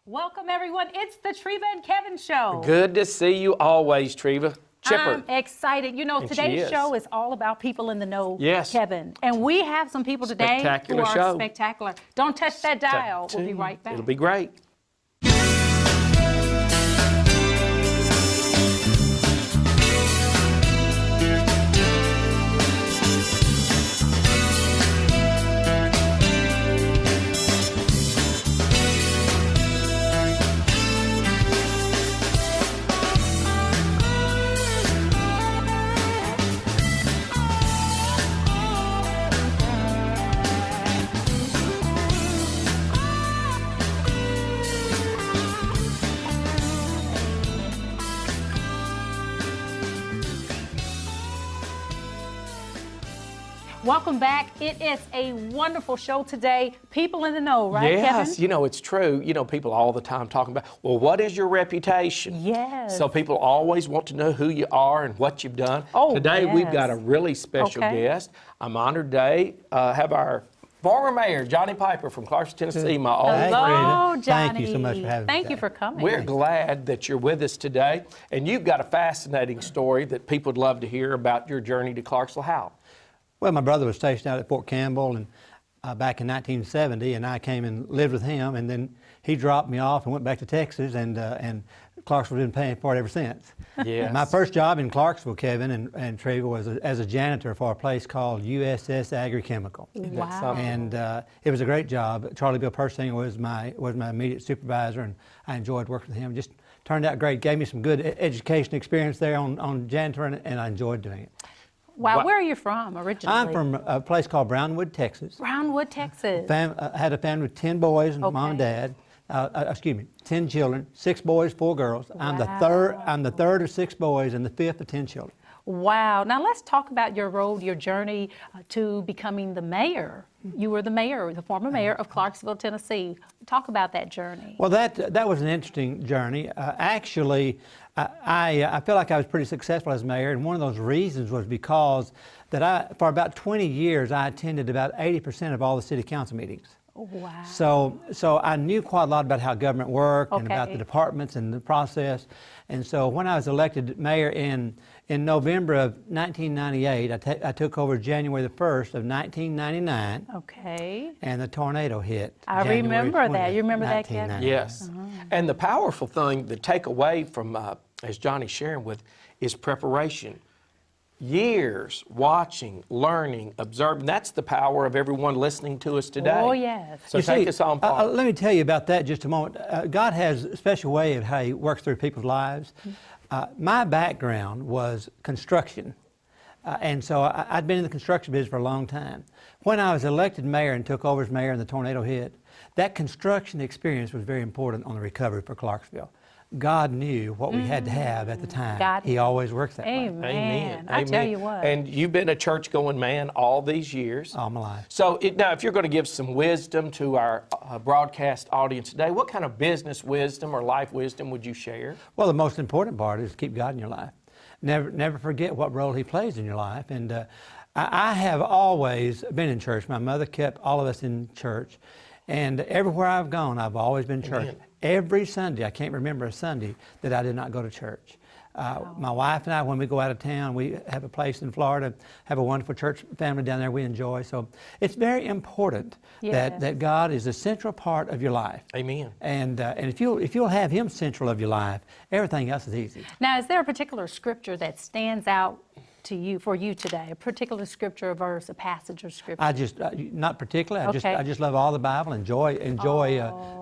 Welcome, everyone. It's the Treva and Kevin Show. Good to see you always, Treva. Chipper. I'm excited. You know, today's show is all about people in the know, yes. Kevin. And we have some people today who are spectacular. Don't touch that dial. We'll be right back. It'll be great. Welcome back. It is a wonderful show today. People in the know, right, Kevin? Yes, you know, it's true. You know, people all the time talking about, well, what is your reputation? Yes. So people always want to know who you are and what you've done. Oh, today, yes. we've got a really special guest. I'm honored today have our former mayor, Johnny Piper from Clarksville, Tennessee, my old friend. Hello, Johnny. Thank you so much for having me. Thank you for coming. We're glad that you're with us today. And you've got a fascinating story that people would love to hear about your journey to Clarksville. How? Well, my brother was stationed out at Fort Campbell and back in 1970, and I came and lived with him, and then he dropped me off and went back to Texas, and Clarksville been paying for it ever since. Yes. My first job in Clarksville, Kevin and Treva, was as a janitor for a place called USS Agrichemical. Wow. And it was a great job. Charlie Bill Persing was my immediate supervisor, and I enjoyed working with him. Just turned out great. Gave me some good education experience there on janitoring, and I enjoyed doing it. Wow, where are you from originally? I'm from a place called Brownwood, Texas. Brownwood, Texas. Had a family with 10 boys and mom and dad. 10 children, 6 boys, 4 girls. Wow. I'm the third of 6 boys and the 5th of 10 children. Wow. Now let's talk about your road, your journey to becoming the mayor. You were the mayor, the former mayor of Clarksville, Tennessee. Talk about that journey. Well, that was an interesting journey. Actually, I feel like I was pretty successful as mayor, and one of those reasons was because that for about 20 years, I attended about 80% of all the city council meetings. Wow. So I knew quite a lot about how government worked and about the departments and the process. And so when I was elected mayor in November of 1998, I took over January the 1st of 1999. Okay. And the tornado hit. I remember that. You remember that, Kevin? Yes. And the powerful thing, the takeaway from, as Johnny's sharing with, is preparation. Years watching, learning, observing. That's the power of everyone listening to us today. Oh, yes. So take us on, Paul. Let me tell you about that just a moment. God has a special way of how He works through people's lives. My background was construction. And so I'd been in the construction business for a long time. When I was elected mayor and took over as mayor and the tornado hit, that construction experience was very important on the recovery for Clarksville. God knew what we had to have at the time. He always works that way. Amen. I tell you what. And you've been a church-going man all these years. All my life. So now, if you're going to give some wisdom to our broadcast audience today, what kind of business wisdom or life wisdom would you share? Well, the most important part is to keep God in your life. Never forget what role He plays in your life. And I have always been in church. My mother kept all of us in church. And everywhere I've gone, I've always been in church. Amen. Every Sunday, I can't remember a Sunday that I did not go to church. My wife and I, when we go out of town, we have a place in Florida, have a wonderful church family down there we enjoy. So it's very important that God is a central part of your life. Amen. And if you'll have Him central of your life, everything else is easy. Now, is there a particular scripture that stands out to you, for you today, a particular scripture, a verse, a passage of scripture? I just, not particularly, I just love all the Bible, enjoy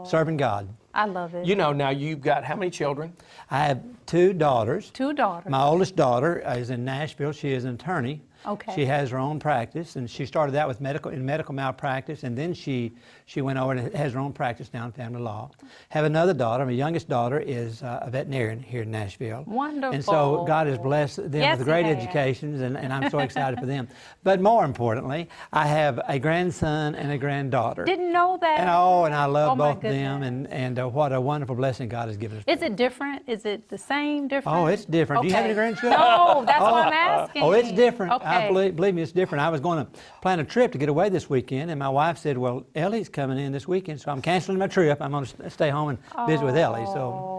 serving God. I love it. You know, now you've got how many children? I have 2 daughters. 2 daughters. My oldest daughter is in Nashville. She is an attorney. Okay. She has her own practice, and she started out with medical malpractice, and then she went over and has her own practice now in family law. Have another daughter. My youngest daughter is a veterinarian here in Nashville. Wonderful. And so God has blessed them with great educations, and I'm so excited for them. But more importantly, I have a grandson and a granddaughter. Didn't know that. And I love both of them, and what a wonderful blessing God has given us. Is it different? Is it the same, different? Oh, it's different. Okay. Do you have any grandchildren? No, that's what I'm asking. Oh, it's different. Okay. believe me, it's different. I was going to plan a trip to get away this weekend, and my wife said, well, Ellie's coming in this weekend, so I'm canceling my trip. I'm going to stay home and visit with Ellie. So.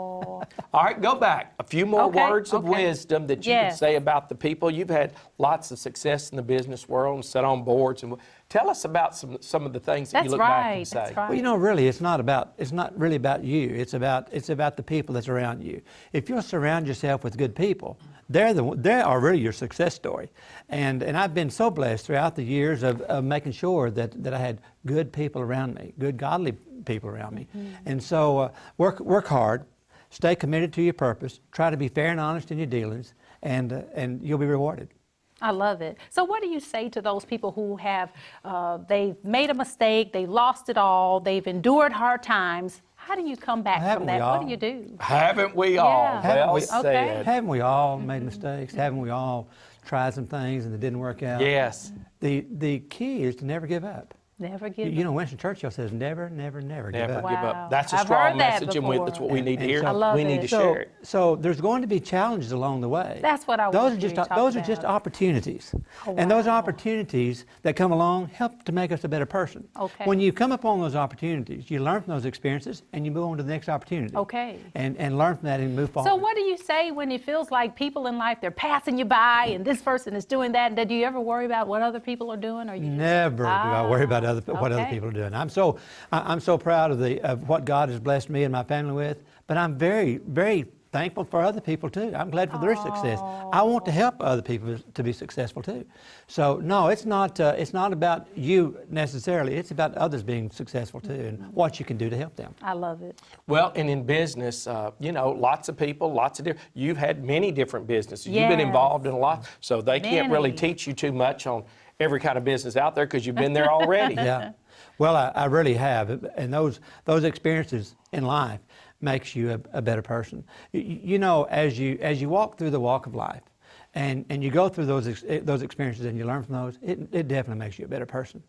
All right, go back. A few more words of wisdom that you can say about the people. You've had lots of success in the business world and sat on boards. And tell us about some of the things that you look back and say. That's right. Well, you know, really, it's not really about you. It's about the people that's around you. If you'll surround yourself with good people, they are really your success story. And I've been so blessed throughout the years of making sure that I had good people around me, good godly people around me. And so work hard. Stay committed to your purpose. Try to be fair and honest in your dealings, and you'll be rewarded. I love it. So what do you say to those people who have, they've made a mistake, they lost it all, they've endured hard times? How do you come back from that? What do you do? Haven't we all? Well said. Haven't we all made mistakes? Haven't we all tried some things and it didn't work out? Yes. The key is to never give up. Never give up. You know, Winston Churchill says, never, never, never give up. Never give up. That's a I've strong heard that message, and before. that's what we need to hear. I love we need it. to share it. So there's going to be challenges along the way. That's what I want Those you to talk Those are just about. opportunities. Oh, And those wow. opportunities that come along help to make us a better person. Okay. When you come upon those opportunities, you learn from those experiences and you move on to the next opportunity. Okay. And learn from that and move forward. So what do you say when it feels like people in life, they're passing you by and this person is doing that? And do you ever worry about what other people are doing? Or you Never do I worry about what other okay. people are doing. I'm so proud of what God has blessed me and my family with, but I'm very, very thankful for other people too. I'm glad for their success. I want to help other people to be successful too. So no, it's not about you necessarily. It's about others being successful too and what you can do to help them. I love it. Well, and in business, you know, lots of people, lots of different, you've had many different businesses. You've been involved in a lot, so they can't really teach you too much on every kind of business out there because you've been there already. Yeah. Well, I really have, and those experiences in life makes you a better person. You know, as you walk through the walk of life, and you go through those experiences and you learn from those, it definitely makes you a better person.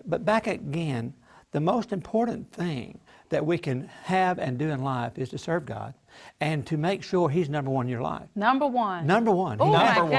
But back again, the most important thing that we can have and do in life is to serve God and to make sure He's number one in your life. Number one. Number one. Oh,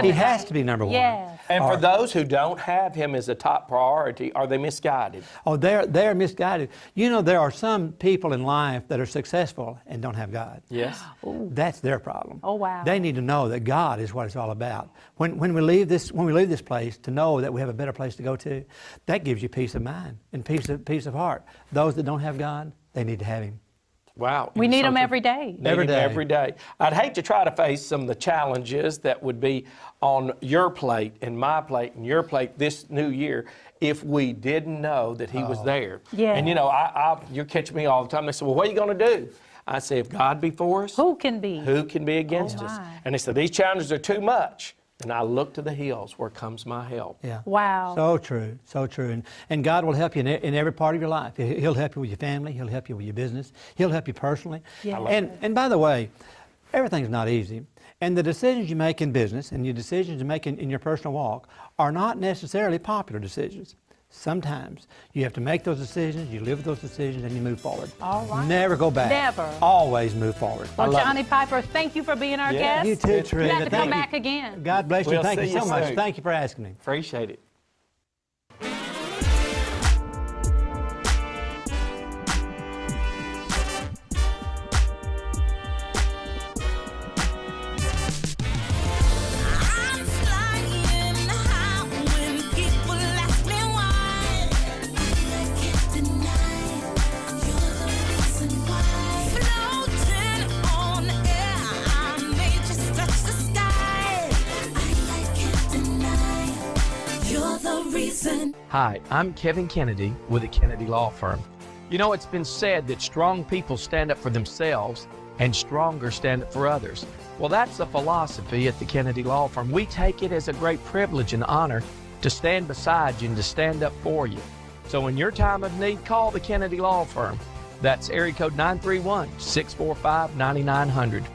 He has to be number one. Yes. And for those who don't have Him as a top priority, are they misguided? Oh, they're misguided. You know, there are some people in life that are successful and don't have God. Yes. That's their problem. Oh, wow. They need to know that God is what it's all about. When we leave this place, to know that we have a better place to go to, that gives you peace of mind and peace of heart. Those that don't have God, they need to have Him. Wow. We need Him every day. Every day. Every day. I'd hate to try to face some of the challenges that would be on your plate and my plate and your plate this new year if we didn't know that He was there. Yeah. And you know, you're catching me all the time. They say, well, what are you going to do? I say, if God be for us, Who can be? who can be against us? my. And they said, these challenges are too much. And I look to the hills, where comes my help? Yeah. Wow. So true, so true. And God will help you in every part of your life. He'll help you with your family. He'll help you with your business. He'll help you personally. Yeah. And by the way, everything's not easy. And the decisions you make in business and your decisions you make in your personal walk are not necessarily popular decisions. Sometimes you have to make those decisions, you live with those decisions, and you move forward. All right. Never go back. Never. Always move forward. Well, Johnny Piper, thank you for being our guest. You too, Treva. You have to Thank come you. back again. God bless you. We'll Thank you see you so much. soon. Thank you for asking me. Appreciate it. I'm flying high when people ask me why. I can't deny you're the reason why. Floating on air, I may just touch the sky. I can't deny you're the reason. Hi, I'm Kevin Kennedy with the Kennedy Law Firm. You know, it's been said that strong people stand up for themselves and stronger stand up for others. Well, that's the philosophy at the Kennedy Law Firm. We take it as a great privilege and honor to stand beside you and to stand up for you. So in your time of need, call the Kennedy Law Firm. That's area code 931-645-9900.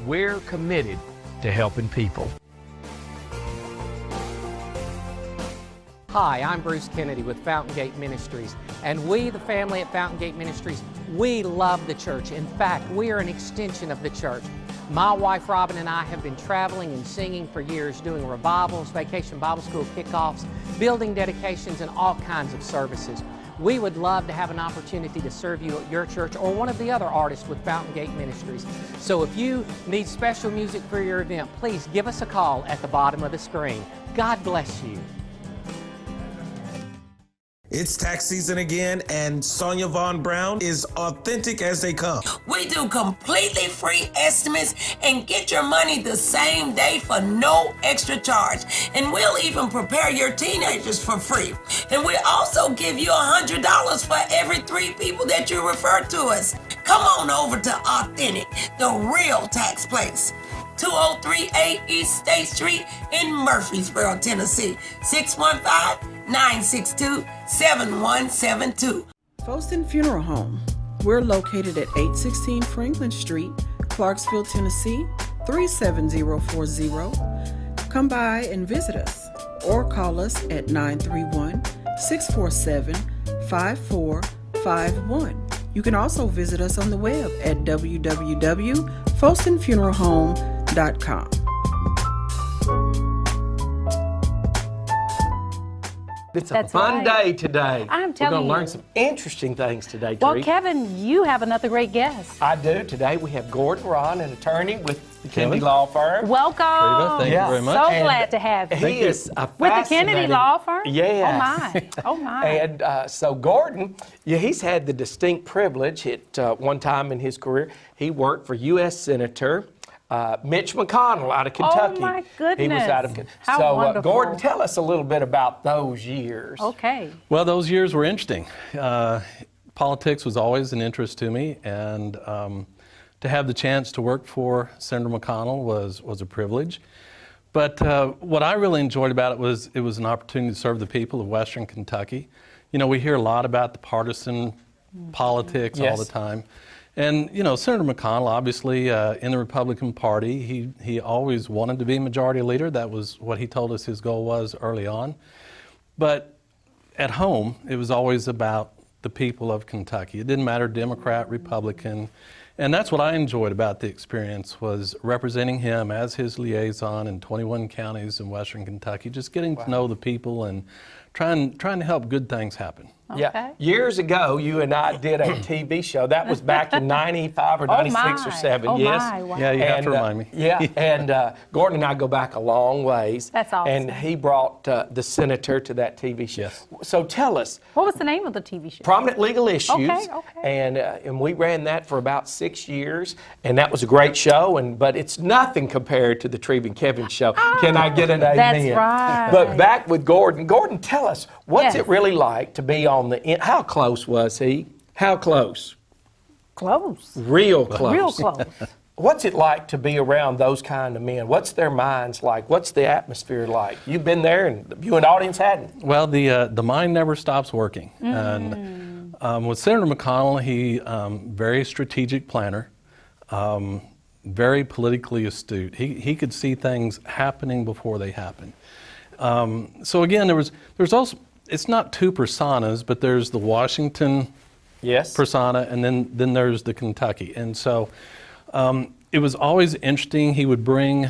We're committed to helping people. Hi, I'm Bruce Kennedy with Fountain Gate Ministries, and we, the family at Fountain Gate Ministries, We love the church. In fact, we are an extension of the church. My wife Robyn and I have been traveling and singing for years, doing revivals, vacation Bible school kickoffs, building dedications, and all kinds of services. We would love to have an opportunity to serve you at your church or one of the other artists with Fountain Gate Ministries. So if you need special music for your event, please give us a call at the bottom of the screen. God bless you. It's tax season again, and Sonia Vaughn Brown is authentic as they come. We do completely free estimates and get your money the same day for no extra charge. And we'll even prepare your teenagers for free. And we'll also give you $100 for every 3 people that you refer to us. Come on over to Authentic, the real tax place. 2038 East State Street in Murfreesboro, Tennessee. 615-962-7172. Folston Funeral Home. We're located at 816 Franklin Street, Clarksville, Tennessee, 37040. Come by and visit us or call us at 931-647-5451. You can also visit us on the web at www.folstonfuneralhome.com. It's a That's fun right. day today. I'm We're telling going to learn you. some interesting things today, Well, Treva. Kevin, you have another great guest. I do. Today we have Gordon Ron, an attorney with the Kennedy Law Firm. Welcome. Treva, thank you very much. So And glad to have you. He is a With the Kennedy fascinating- Law Firm? Yes. Oh, my. Oh, my. And so Gordon, he's had the distinct privilege at one time in his career, he worked for U.S. Senator Mitch McConnell out of Kentucky. my He was out of goodness. Kentucky. How So wonderful. Gordon, tell us a little bit about those years. Okay. Well, those years were interesting. Politics was always an interest to me, and to have the chance to work for Senator McConnell was a privilege. But what I really enjoyed about it was an opportunity to serve the people of Western Kentucky. You know, we hear a lot about the partisan politics all the Yes. time. And, you know, Senator McConnell, obviously, in the Republican Party, he always wanted to be majority leader. That was what he told us his goal was early on. But at home, it was always about the people of Kentucky. It didn't matter Democrat, Republican. And that's what I enjoyed about the experience, was representing him as his liaison in 21 counties in Western Kentucky, just getting to know the people and trying to help good things happen. Yeah. Okay. Years ago, you and I did a TV show. That was back in 95 or 96 or 7. Oh, yes. my. Wow. Yeah, you have to remind me. Yeah, and Gordon and I go back a long ways. That's awesome. And he brought the senator to that TV show. Yes. So tell us, What was the name of the TV show? Prominent Legal Issues. Okay. And we ran that for about 6 years, and that was a great show. But it's nothing compared to the Treva and Kevin show. Can I get an amen? That's right. But back with Gordon. Gordon, tell us, what's Yes. it really like to be on the end? How close was he? How close? Close. Real close. Real close. What's it like to be around those kind of men? What's their minds like? What's the atmosphere like? You've been there, and the viewing audience hadn't. Well, the mind never stops working. And with Senator McConnell, he very strategic planner, very politically astute. He could see things happening before they happen. So again, there's also, it's not two personas, but there's the Washington Yes. persona, and then there's the Kentucky. And so it was always interesting. He would bring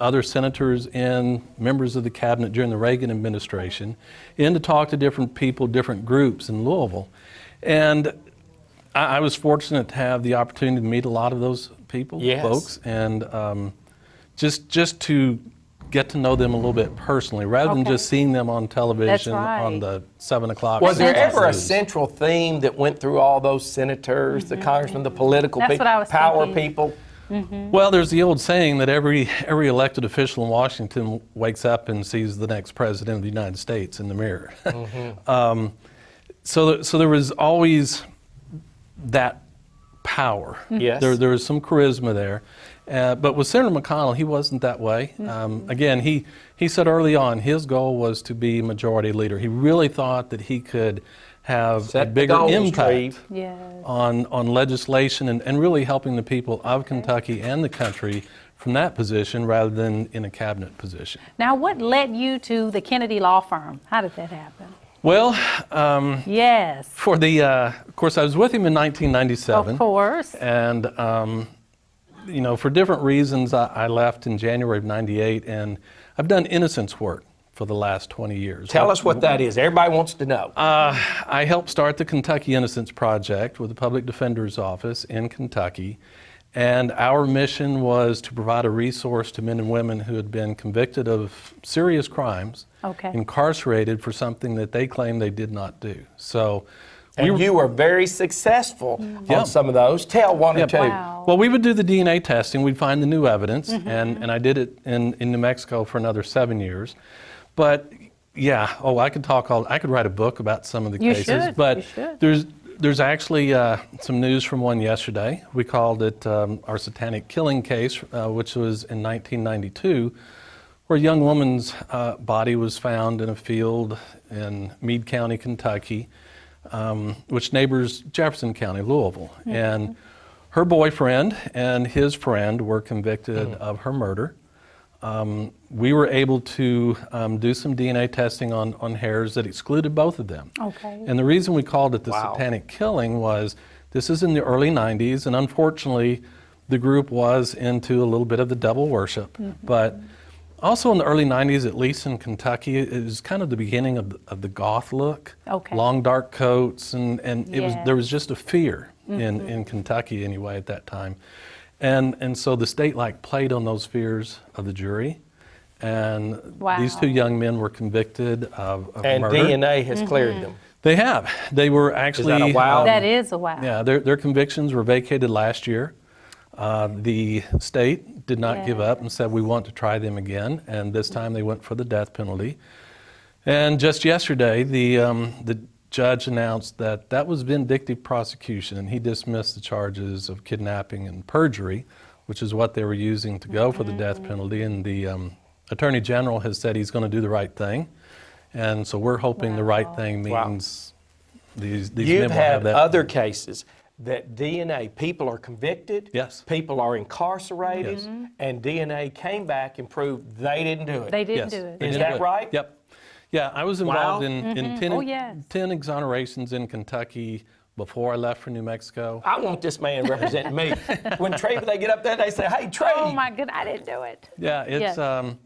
other senators in, members of the cabinet during the Reagan administration, in to talk to different people, different groups in Louisville. And I was fortunate to have the opportunity to meet a lot of those people, Yes. folks, and just to get to know them a little bit personally, rather than Okay. just seeing them on television right. on the 7 o'clock. Was there CBS ever a News. central theme that went through all those senators, the congressmen, the political That's people, what I was power thinking. people? Well, there's the old saying that every elected official in Washington wakes up and sees the next president of the United States in the mirror. So there was always that power. Yes. There was some charisma there. But with Senator McConnell, he wasn't that way. Again, he said early on his goal was to be majority leader. He really thought that he could have Set a the bigger goals, impact Treva. Yes. on legislation and really helping the people of Kentucky and the country from that position rather than in a cabinet position. Now, what led you to the Kennedy Law Firm? How did that happen? Well, Yes. for the, of course, I was with him in 1997. Of course. And, you know, for different reasons, I left in January of 98, and I've done innocence work for the last 20 years. Tell us what that is. Everybody wants to know. I helped start the Kentucky Innocence Project with the Public Defender's Office in Kentucky. And our mission was to provide a resource to men and women who had been convicted of serious crimes, incarcerated for something that they claimed they did not do. So, you were very successful on some of those. Tell one or two. Wow. Well, we would do the DNA testing. We'd find the new evidence, and I did it in New Mexico for another 7 years. But yeah, I could write a book about some of the cases. But there's actually some news from one yesterday. We called it our satanic killing case, which was in 1992, where a young woman's body was found in a field in Meade County, Kentucky, which neighbors Jefferson County, Louisville. And her boyfriend and his friend were convicted of her murder. We were able to do some DNA testing on hairs that excluded both of them. Okay. And the reason we called it the satanic killing was this is in the early 90s, and unfortunately the group was into a little bit of the devil worship. But also in the early 90s, at least in Kentucky, it was kind of the beginning of the goth look. Long dark coats, and there was just a fear in Kentucky anyway at that time. And so the state played on those fears of the jury, and these two young men were convicted of and murder. And DNA has cleared them. They have. They were actually. Is that a wow? That is a wow. Yeah, their convictions were vacated last year. The state did not give up and said we want to try them again, and this time they went for the death penalty. And just yesterday, the judge announced that was vindictive prosecution, and he dismissed the charges of kidnapping and perjury, which is what they were using to go for the death penalty. And the Attorney General has said he's going to do the right thing, and so we're hoping the right thing means these men You've will have had that. other cases that DNA, people are convicted, Yes. people are incarcerated, and DNA came back and proved they didn't do it. They didn't do it. Is that right? Yep. Yeah, I was involved in 10, Oh, yes. 10 exonerations in Kentucky before I left for New Mexico. I want this man representing me. When Treva, they get up there, they say, hey, Treva. Oh my goodness, I didn't do it. Yeah, it's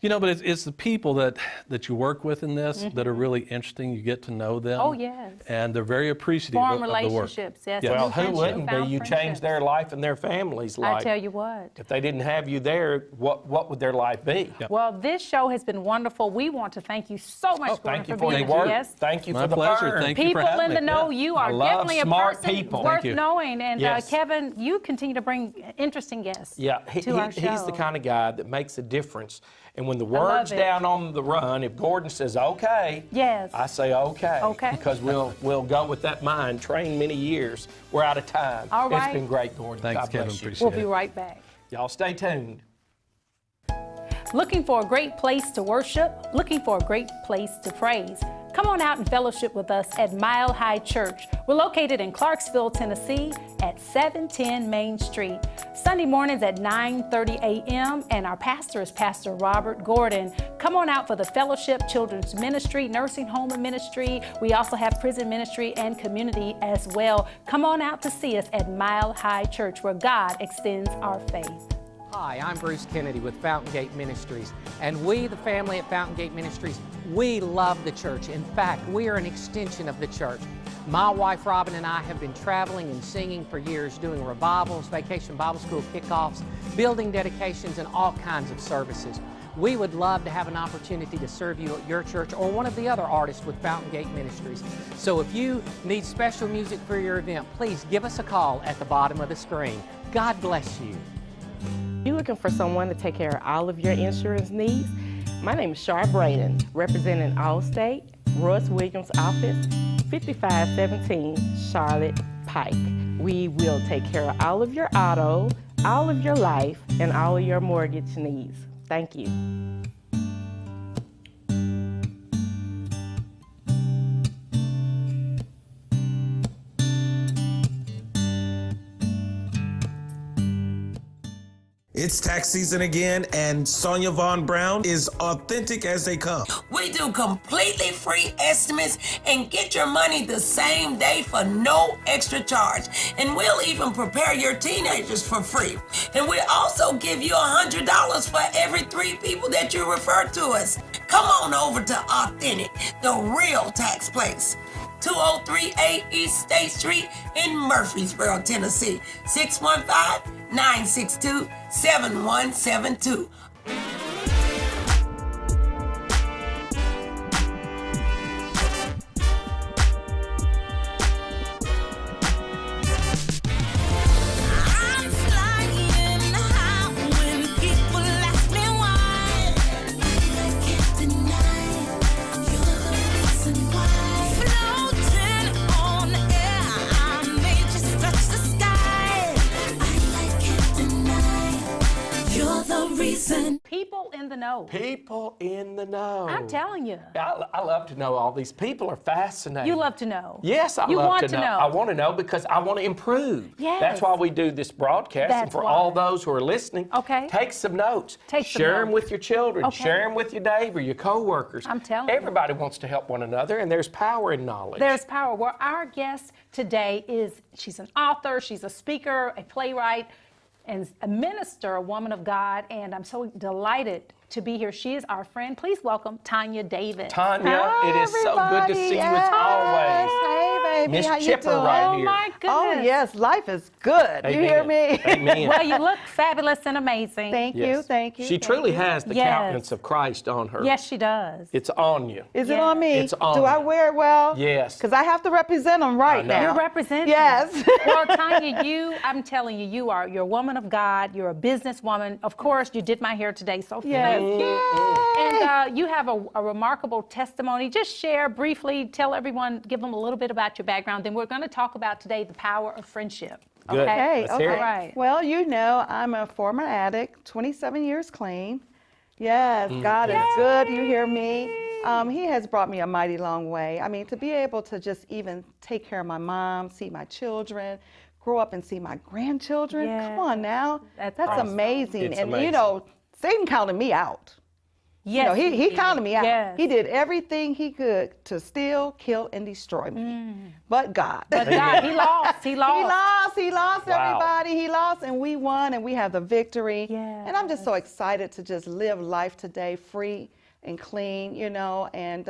you know, but it's the people that you work with in this that are really interesting. You get to know them. Oh, yes. And they're very appreciative Form of the work. relationships. Yes. Yeah. Well, New who friendships, wouldn't be? found You friendships. changed their life and their family's life. I tell you what. If they didn't have you there, what would their life be? Yep. Well, this show has been wonderful. We want to thank you so much, Gordon, Thank you for for being your work. Yes. Thank you My for the pleasure. burn. Thank you for People having in the me. know, Yeah. you I are love definitely a smart person people. worth Thank you. knowing. And Yes. Kevin, you continue to bring interesting guests Yeah, to our show. he's the kind of guy that makes a difference. And when the love word's it. down on the run, if Gordon says okay, Yes. I say okay. Okay. Because we'll go with that mind. Trained many years. We're out of time. All right. It's been great, Gordon. Thanks, God Kevin. bless you. Appreciate We'll it. be right back. Y'all stay tuned. Looking for a great place to worship? Looking for a great place to praise? Come on out and fellowship with us at Mile High Church. We're located in Clarksville, Tennessee at 710 Main Street. Sunday mornings at 9:30 a.m. and our pastor is Pastor Robyn Gordon. Come on out for the fellowship, children's ministry, nursing home ministry. We also have prison ministry and community as well. Come on out to see us at Mile High Church where God extends our faith. Hi, I'm Bruce Kennedy with Fountain Gate Ministries, and we, the family at Fountain Gate Ministries, we love the church. In fact, we are an extension of the church. My wife Robyn and I have been traveling and singing for years, doing revivals, vacation Bible school kickoffs, building dedications, and all kinds of services. We would love to have an opportunity to serve you at your church or one of the other artists with Fountain Gate Ministries. So if you need special music for your event, please give us a call at the bottom of the screen. God bless you. You looking for someone to take care of all of your insurance needs? My name is Shar Braden, representing Allstate, Royce Williams' office, 5517 Charlotte Pike. We will take care of all of your auto, all of your life, and all of your mortgage needs. Thank you. It's tax season again, and Sonia Vaughn Brown is authentic as they come. We do completely free estimates and get your money the same day for no extra charge. And we'll even prepare your teenagers for free. And we also give you $100 for every 3 people that you refer to us. Come on over to Authentic, the real tax place. 2038 East State Street in Murfreesboro, Tennessee. 615-962-7172. I'm flying high when people ask me why. I can't deny you're the reason why. Floating on air, I may just touch the sky. I can't deny you're the reason. People in the know. People in the know. I'm telling you. I love to know all these people are fascinating. You love to know. Yes, I You love want to to know. know. I want to know because I want to improve. Yes. That's why we do this broadcast. And That's for why. all those who are listening, Okay. take some notes. Take some Share them notes. with your children. Okay. Share them with your neighbor, your coworkers. I'm telling you. Everybody wants to help one another, and there's power in knowledge. There's power. Well, our guest today she's an author, she's a speaker, a playwright, and a minister, a woman of God, and I'm so delighted to be here. She is our friend. Please welcome Tanya Davis. Tanya, it is so good to see you as always. Hey, baby, Miss how you Chipper doing? right Oh here. my goodness. Oh, yes, life is good. You hear Amen. me? Amen. Well, you look fabulous and amazing. Thank you, Yes. thank you. She thank truly you. has the Yes. countenance of Christ on her. Yes, she does. It's on you. Is it Yeah. on me? It's on Do I you. wear it well? Yes. Because I have to represent them right know. now. You're representing. Yes. Well, Tanya, I'm telling you, you're a woman of God. You're a businesswoman. Of course, you did my hair today, so Yes. thank you. Yay. And you have a remarkable testimony. Just share briefly, tell everyone, give them a little bit about your background. Then we're going to talk about today the power of friendship. Good. Okay. Let's hear it. All right. Well, you know, I'm a former addict, 27 years clean. Yes, God is good. You hear me? He has brought me a mighty long way. I mean, to be able to just even take care of my mom, see my children, grow up and see my grandchildren. Yeah. Come on now. That's That's awesome. amazing. It's and, amazing. you know, Satan counted me out. Yes, You know, he did. counted me out. Yes. He did everything he could to steal, kill, and destroy me. But God. But God, he lost. He lost. He lost Wow. everybody. He lost and we won and we have the victory. Yes. And I'm just so excited to just live life today free and clean, you know, and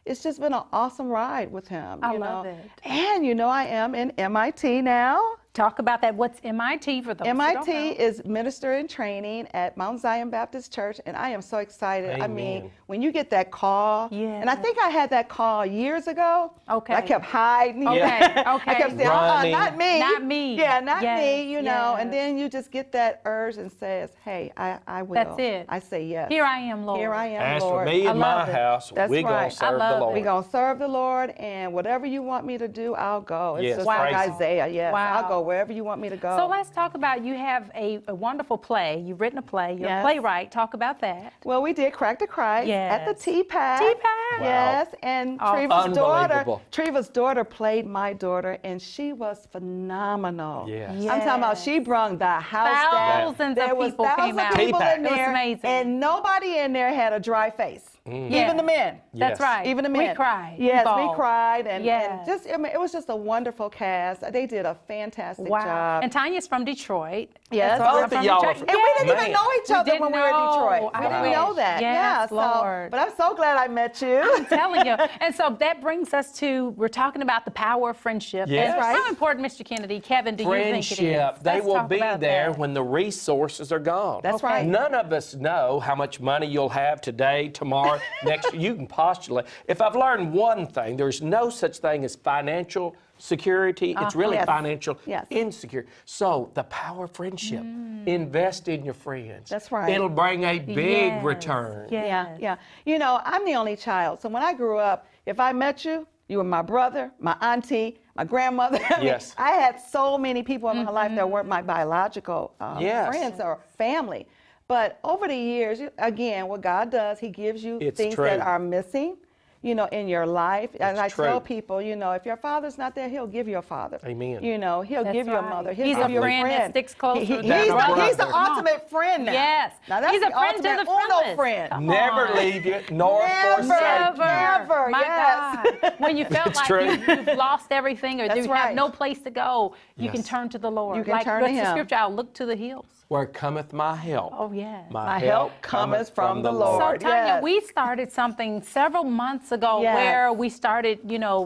it's just been an awesome ride with him. I you love know. it. And you know, I am in MIT now. Talk about that. What's MIT for those who don't MIT know? is Minister in Training at Mount Zion Baptist Church, and I am so excited. I mean, Amen. when you get that call, Yes. and I think I had that call years ago. Okay. I kept hiding. Okay, I okay. kept saying, Running. not me. Not me. Yeah, not Yes, me, you know. And yes. then you just get that urge and says, hey, I will. That's it. I say yes. Here I am, Lord. Here I am, As Lord. for me I and my love it. house, That's we're going right. to serve I the love it. Lord. We're going to serve the Lord, and whatever you want me to do, I'll go. It's Yes, just Wow. like praise Isaiah, yes. Wow. I'll go wherever you want me to go. So let's talk about, you have a wonderful play. You've written a play. You're a Yes. playwright. Talk about that. Well, we did Crack the Christ at the Yes. T-Pad. T-Pad. Yes, and Oh, unbelievable. Treva's daughter played my daughter, and she was phenomenal. Yes. I'm talking about she brung the house down. Thousands There of was people thousands came of out. people T-Pad. in It was there, amazing. and nobody in there had a dry face. Yeah. Even the men. That's Yes. right. Even the men. We cried. Yes, bawled. we cried, and Yes. just I mean, it was just a wonderful cast. They did a fantastic Wow. job. And Tanya's from Detroit. Yes. That's why Both I'm of from y'all Detroit. are from- And we didn't Man. even know each We other when we were in didn't Detroit. know. We I didn't know wish. that. Yes, yeah, so, Lord. but I'm so glad I met you. I'm telling you. And so that brings us to, we're talking about the power of friendship. Yes. And Right. How important, Mr. Kennedy, Kevin, do you think it is? Friendship. They Let's will talk be about there that. when the resources are gone. That's Okay. right. None of us know how much money you'll have today, tomorrow, next year. You can postulate. If I've learned one thing, there's no such thing as financial security. It's really Yes. financial Yes. insecurity. So the power of friendship. Invest in your friends. That's right. It'll bring a big Yes. return. Yes. Yeah, yeah. You know, I'm the only child. So when I grew up, if I met you, you were my brother, my auntie, my grandmother. I mean, Yes. I had so many people in my life that weren't my biological Yes. friends or family. But over the years, again, what God does, He gives you It's things true. that are missing. in your life. And I true. tell people, if your father's not there, he'll give you a father. Amen. He'll That's give you a right. mother. He'll He's give a you friend that sticks closer He- than he's, a brother. he's the Come on. ultimate friend now. Yes. Now that's He's the a friend to ultimate the uno friendless. friend. Come Never on. leave you nor forsake you. Never. My Yes. God. When you felt It's like true. you've lost everything or That's you right. have no place to go, you can Yes. turn to the Lord. You can like turn to what's the him. scripture? I'll look to the hills. Where cometh my help? Oh, yeah. My help cometh from the Lord. So, Tanya, Yes. we started something several months ago Yes. where we started,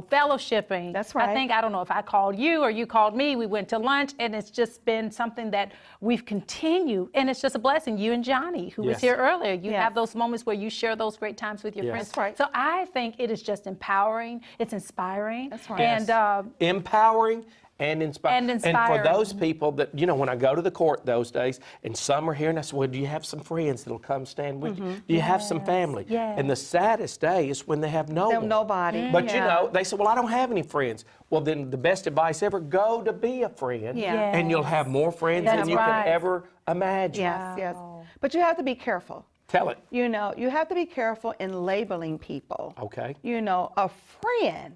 fellowshipping. That's right. I don't know if I called you or you called me. We went to lunch, and it's just been something that we've continued, and it's just a blessing. You and Johnny, who was Yes. here earlier, you Yes. have those moments where you share those great times with your Yes. friends. That's right. So I think it is just empowering. It's inspiring. That's right. And Empowering and inspiring. And for inspiring. those people that, when I go to the court those days, and some are here, and I say, well, do you have some friends that'll come stand with you? Do you have some family? yes. And the saddest day is when they have no one. Nobody. But Yeah. they say, well, I don't have any friends. Well, then the best advice ever, go to be a friend. Yeah. And you'll have more friends That's than you right. can ever imagine. Yes. But you have to be careful. Tell it. You have to be careful in labeling people. Okay. A friend,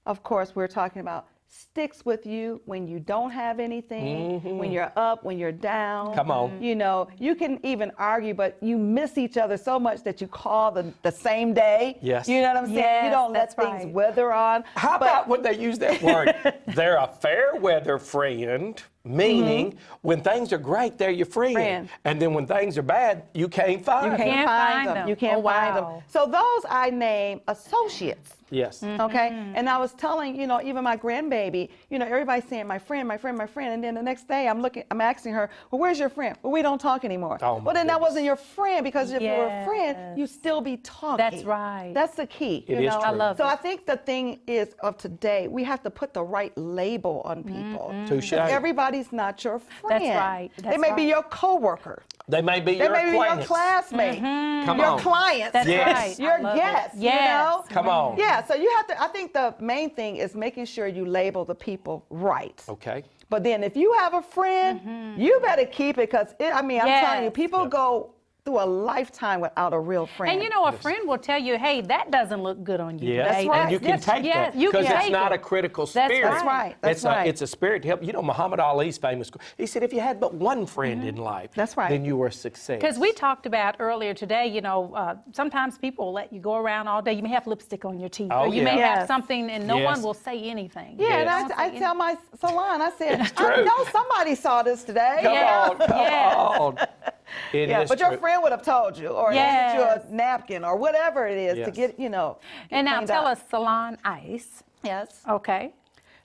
of course, we're talking about, sticks with you when you don't have anything, when you're up, when you're down. Come on. You can even argue, but you miss each other so much that you call the same day. Yes. You know what I'm saying? Yes, You don't let that's things right. wither on. How about when they use that word? They're a fair weather friend, meaning when things are great, they're your friend. And then when things are bad, you can't find them. You can't find them. You can't Oh, find them. wow. So those I name associates. Yes. Okay. And I was telling, even my grandbaby, everybody's saying my friend, my friend, my friend. And then the next day I'm asking her, well, where's your friend? Well, we don't talk anymore. Oh, my well, then that goodness. wasn't your friend, because if you were a friend, you'd still be talking. That's right. That's the key. It is true. I love So it. I think the thing is of today, we have to put the right label on people. Touche. 'Cause everybody's not your friend. right. They That's may be right. your coworker. They may be They your may be your acquaintance. classmate. Come Your on. clients. That's Yes. right. Your I love it. guests. Yes. Come on. Yeah, so you have to, I think the main thing is making sure you label the people right. Okay. But then if you have a friend, you better keep it, because I'm telling you, Yes. people go through a lifetime without a real friend. And a friend will tell you, hey, that doesn't look good on you. Yes, today. That's right. and you can Yes, take yes, that you can because it's take not it. a critical That's spirit. That's right. That's it's right. it's a spirit to help. Muhammad Ali's famous. He said, if you had but one friend in life, That's right. then you were a success. Because we talked about earlier today, sometimes people will let you go around all day. You may have lipstick on your teeth, Oh, or you yeah. may have Yes. something, and no Yes. one will say anything. Yeah, Yes. and I tell my salon, I said, It's I true. know somebody saw this today. Come Yeah. on, come Yes. on. It Yeah, is but true. your friend would have told you, or Yes. sent you a napkin, or whatever it is to Yes. get, And now cleaned tell up. us Salon Ice. Yes. Okay.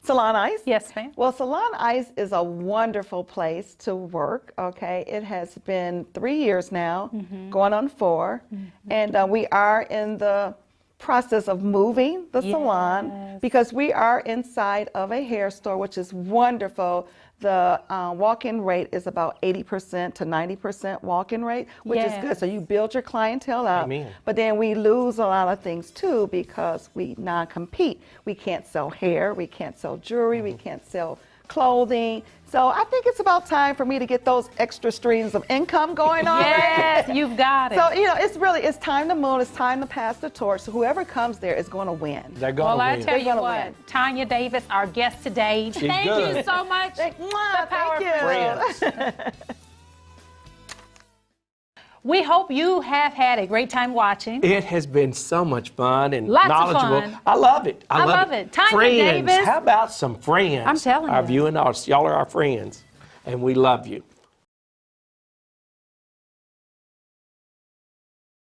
Salon Ice? Yes, ma'am. Well, Salon Ice is a wonderful place to work, okay? It has been 3 years now, going on 4, and we are in the process of moving the salon, because we are inside of a hair store, which is wonderful. The walk-in rate is about 80% to 90% walk-in rate, which is good. So you build your clientele up. Amen. But then we lose a lot of things too, because we non-compete. We can't sell hair, we can't sell jewelry, we can't sell clothing. So I think it's about time for me to get those extra streams of income going on. Yes, you've got it. So, it's time to move, it's time to pass the torch. So whoever comes there is going to win. They're going Well, to I win. tell you gonna what, win. Tanya Davis, our guest today. Thank good. you so much. Mwah, The power thank you. Friends. We hope you have had a great time watching. It has been so much fun and Lots of knowledgeable. fun. I love it. I love it. Tanya friends. Davis. How about some friends? I'm telling Our you. viewing audience, y'all are our friends, and we love you.